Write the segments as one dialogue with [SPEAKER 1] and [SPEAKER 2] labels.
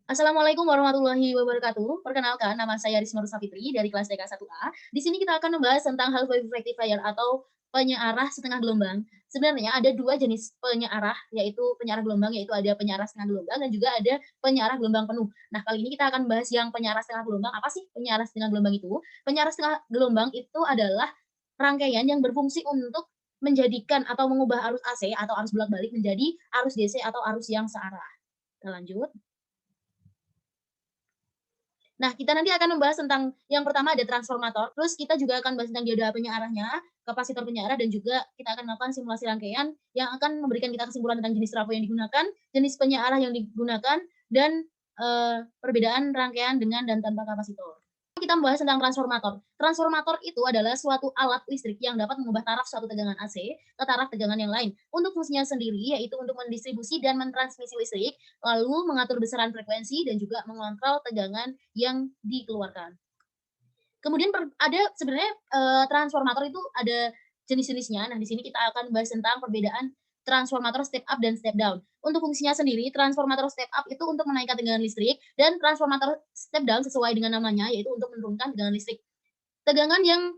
[SPEAKER 1] Assalamualaikum warahmatullahi wabarakatuh. Perkenalkan, nama saya Risma Rusafitri dari kelas TK 1A. Di sini kita akan membahas tentang half wave rectifier atau penyearah setengah gelombang. Sebenarnya ada dua jenis penyearah, yaitu penyearah gelombang, yaitu ada penyearah setengah gelombang dan juga ada penyearah gelombang penuh. Nah, kali ini kita akan bahas yang penyearah setengah gelombang. Apa sih penyearah setengah gelombang itu? Penyearah setengah gelombang itu adalah rangkaian yang berfungsi untuk menjadikan atau mengubah arus AC atau arus bolak-balik menjadi arus DC atau arus yang searah. Kita lanjut. Nah, kita nanti akan membahas tentang yang pertama ada transformator, terus kita juga akan bahas tentang dioda penyearahnya, kapasitor penyearah, dan juga kita akan melakukan simulasi rangkaian yang akan memberikan kita kesimpulan tentang jenis trafo yang digunakan, jenis penyearah yang digunakan, dan perbedaan rangkaian dengan dan tanpa kapasitor. Kita membahas tentang transformator. Transformator itu adalah suatu alat listrik yang dapat mengubah taraf suatu tegangan AC ke taraf tegangan yang lain. Untuk fungsinya sendiri yaitu untuk mendistribusi dan mentransmisi listrik, lalu mengatur besaran frekuensi dan juga mengontrol tegangan yang dikeluarkan. Kemudian ada sebenarnya transformator itu ada jenis-jenisnya. Nah, di sini kita akan bahas tentang perbedaan transformator step up dan step down. Untuk fungsinya sendiri, transformator step up itu untuk menaikkan tegangan listrik dan transformator step down sesuai dengan namanya yaitu untuk menurunkan tegangan listrik. Tegangan yang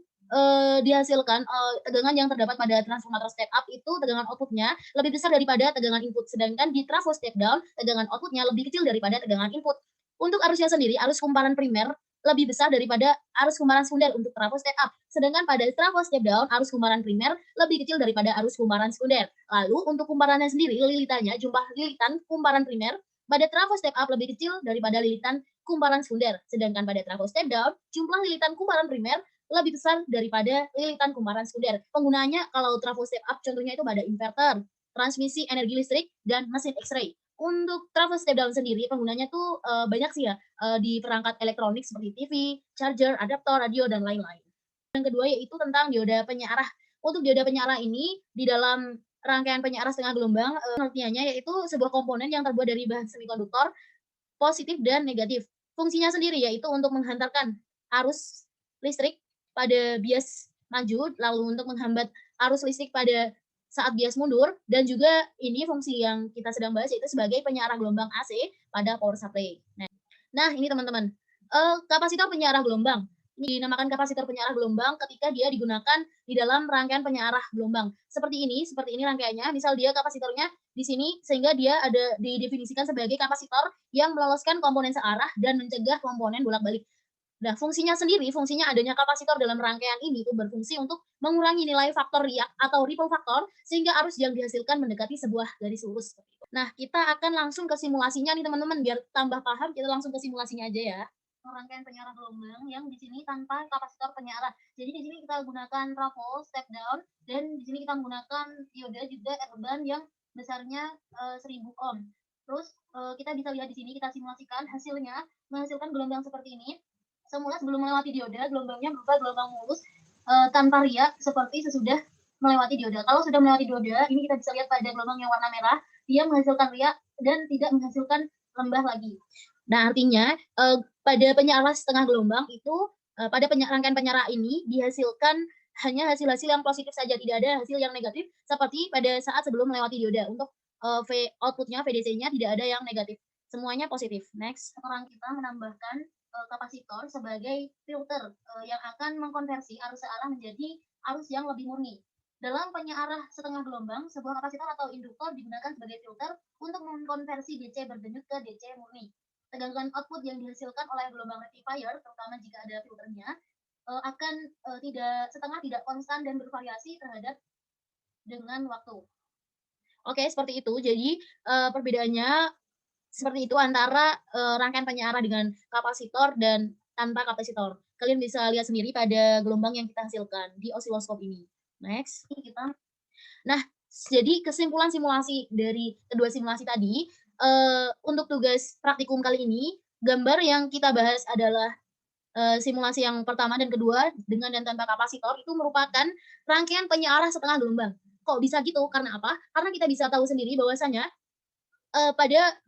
[SPEAKER 1] dihasilkan, tegangan yang terdapat pada transformator step up itu tegangan outputnya lebih besar daripada tegangan input, sedangkan di trafo step down tegangan outputnya lebih kecil daripada tegangan input. Untuk arusnya sendiri, arus kumparan primer lebih besar daripada arus kumparan sekunder untuk trafo step up, sedangkan pada trafo step down arus kumparan primer lebih kecil daripada arus kumparan sekunder. Lalu untuk kumparannya sendiri, lilitannya, jumlah lilitan kumparan primer pada trafo step up lebih kecil daripada lilitan kumparan sekunder, sedangkan pada trafo step down jumlah lilitan kumparan primer lebih besar daripada lilitan kumparan sekunder. Penggunaannya kalau trafo step up contohnya itu pada inverter, transmisi energi listrik, dan mesin X-ray. Untuk trafo step down sendiri penggunanya tuh banyak sih ya di perangkat elektronik seperti TV, charger, adaptor, radio, dan lain-lain. Yang kedua yaitu tentang dioda penyearah. Untuk dioda penyearah ini di dalam rangkaian penyearah setengah gelombang pengertiannya yaitu sebuah komponen yang terbuat dari bahan semikonduktor positif dan negatif. Fungsinya sendiri yaitu untuk menghantarkan arus listrik pada bias maju, lalu untuk menghambat arus listrik pada saat bias mundur, dan juga ini fungsi yang kita sedang bahas yaitu sebagai penyearah gelombang AC pada power supply. Nah, ini teman-teman, kapasitor penyearah gelombang. Ini dinamakan kapasitor penyearah gelombang ketika dia digunakan di dalam rangkaian penyearah gelombang. Seperti ini rangkaiannya. Misal dia kapasitornya di sini sehingga dia ada didefinisikan sebagai kapasitor yang meloloskan komponen searah dan mencegah komponen bolak-balik. Nah, fungsinya adanya kapasitor dalam rangkaian ini itu berfungsi untuk mengurangi nilai faktor riak atau ripple faktor sehingga arus yang dihasilkan mendekati sebuah garis lurus. Nah, kita akan langsung ke simulasinya nih teman-teman biar tambah paham kita langsung ke simulasinya aja ya. Rangkaian penyearah gelombang yang di sini tanpa kapasitor penyearah. Jadi di sini kita gunakan trafo step down dan di sini kita menggunakan dioda juga urban yang besarnya 1000 ohm. Terus kita bisa lihat di sini kita simulasikan hasilnya menghasilkan gelombang seperti ini. Semula sebelum melewati dioda, gelombangnya berubah gelombang mulus tanpa riak seperti sesudah melewati dioda. Kalau sudah melewati dioda, ini kita bisa lihat pada gelombang yang warna merah, dia menghasilkan riak dan tidak menghasilkan lembah lagi. Nah, artinya pada penyearah setengah gelombang itu pada rangkaian penyearah ini dihasilkan hanya hasil-hasil yang positif saja, tidak ada hasil yang negatif seperti pada saat sebelum melewati dioda. Untuk outputnya VDC-nya tidak ada yang negatif, semuanya positif. Next, sekarang kita menambahkan kapasitor sebagai filter yang akan mengkonversi arus searah menjadi arus yang lebih murni. Dalam penyearah setengah gelombang, sebuah kapasitor atau induktor digunakan sebagai filter untuk mengkonversi DC berdenyut ke DC murni. Tegangan output yang dihasilkan oleh gelombang rectifier, terutama jika ada filternya, akan tidak konstan dan bervariasi terhadap dengan waktu. Oke, seperti itu. Jadi perbedaannya seperti itu antara rangkaian penyearah dengan kapasitor dan tanpa kapasitor. Kalian bisa lihat sendiri pada gelombang yang kita hasilkan di osiloskop ini. Next, nah, jadi kesimpulan simulasi dari kedua simulasi tadi, untuk tugas praktikum kali ini, gambar yang kita bahas adalah simulasi yang pertama dan kedua dengan dan tanpa kapasitor itu merupakan rangkaian penyearah setengah gelombang. Kok bisa gitu? Karena apa? Karena kita bisa tahu sendiri bahwasanya pada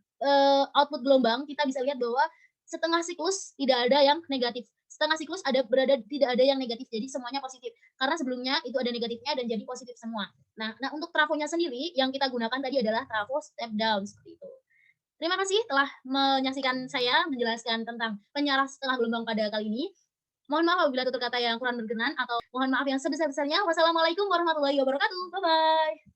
[SPEAKER 1] output gelombang kita bisa lihat bahwa setengah siklus tidak ada yang negatif. Setengah siklus tidak ada yang negatif, jadi semuanya positif. Karena sebelumnya itu ada negatifnya dan jadi positif semua. Nah, untuk trafonya sendiri yang kita gunakan tadi adalah trafo step down seperti itu. Terima kasih telah menyaksikan saya menjelaskan tentang penyaraf setengah gelombang pada kali ini. Mohon maaf apabila tutur kata yang kurang berkenan atau mohon maaf yang sebesar-besarnya. Wassalamualaikum warahmatullahi wabarakatuh. Bye-bye.